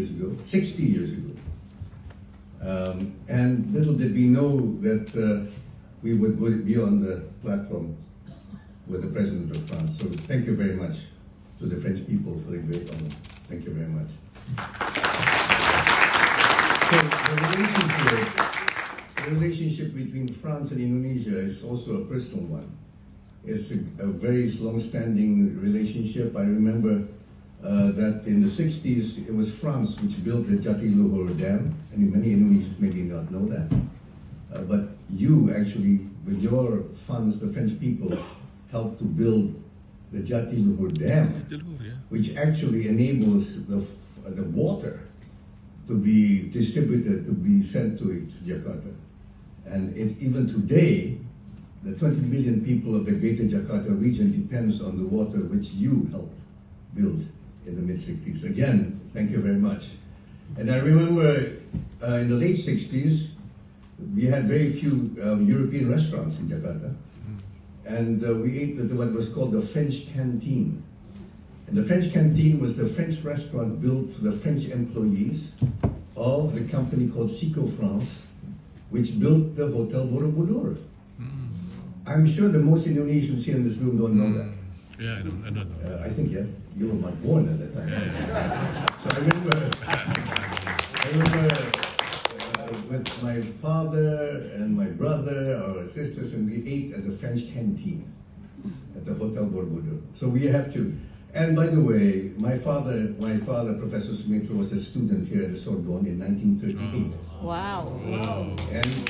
years ago, 60 years ago. And little did we know that we would be on the platform with the President of France. So thank you very much to the French people for the great honor. Thank you very much. So the relationship between France and Indonesia is also a personal one. It's a very long-standing relationship. I remember that in the 60s, it was France which built the Jatiluhur Dam, and many Indonesians may not know that. But you actually, with your funds, the French people, helped to build the Jatiluhur Dam, which actually enables the water to be distributed, to be sent to Jakarta. And even today, the 20 million people of the Greater Jakarta region depends on the water which you helped build in the mid-60s. Again, thank you very much. And I remember in the late 60s, we had very few European restaurants in Jakarta. And we ate at what was called the French canteen. And the French canteen was the French restaurant built for the French employees of the company called Sico France, which built the Hotel Borobudur. I'm sure the most Indonesians here in this room don't know that. Yeah, I know. I think, yeah, you were not born at that time. So I remember with my father and my brother, our sisters, and we ate at the French canteen at the Hotel Borobudur. So we have to. And by the way, my father, Professor Sumitro, was a student here at the Sorbonne in 1938. Wow. And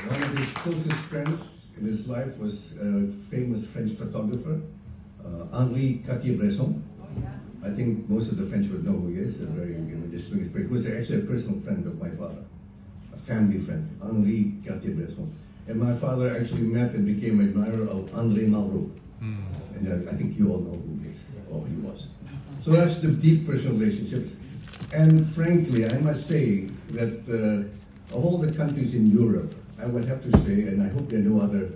one of his closest friends in his life was a famous French photographer, Henri Cartier-Bresson. I think most of the French would know who he is. A very distinguished, but he was actually a personal friend of my father, a family friend, Henri Cartier-Bresson. And my father actually met and became an admirer of André Malraux. And I think you all know who he is, or he was. So that's the deep personal relationships. And frankly, I must say that of all the countries in Europe, I would have to say, and I hope there are no other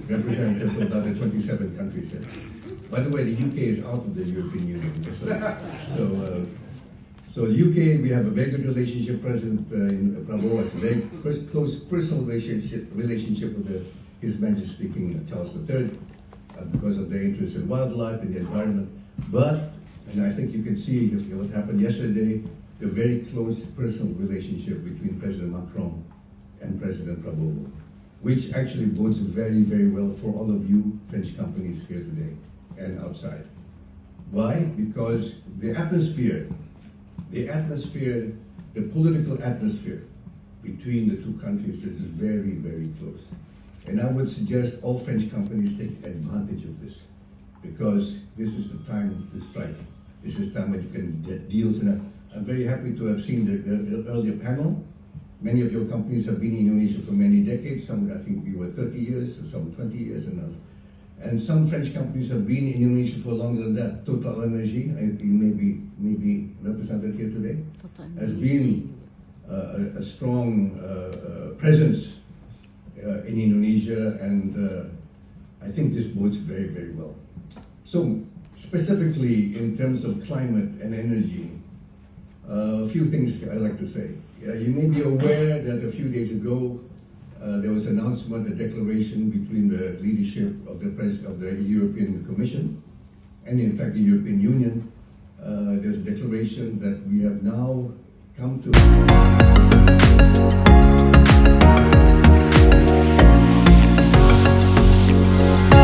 representatives of the other 27 countries here. By the way, the UK is out of the European Union. So the UK, we have a very good relationship. President Prabowo has a very close personal relationship with His Majesty King Charles III because of their interest in wildlife and the environment. But, and I think you can see what happened yesterday, the very close personal relationship between President Macron and President Prabowo, which actually bodes very, very well for all of you French companies here today and outside. Why? Because the political atmosphere between the two countries is very, very close. And I would suggest all French companies take advantage of this, because this is the time to strike. This is the time when you can get deals. And I'm very happy to have seen the earlier panel. Many of your companies have been in Indonesia for many decades. Some, I think, we were 30 years, some 20 years, and some French companies have been in Indonesia for longer than that. Total Energy, maybe represented here today, has been a strong presence in Indonesia, and I think this bodes very, very well. So, specifically in terms of climate and energy, a few things I'd like to say. You may be aware that a few days ago there was an announcement, a declaration between the leadership of the President of the European Commission and in fact the European Union. There's a declaration that we have now come to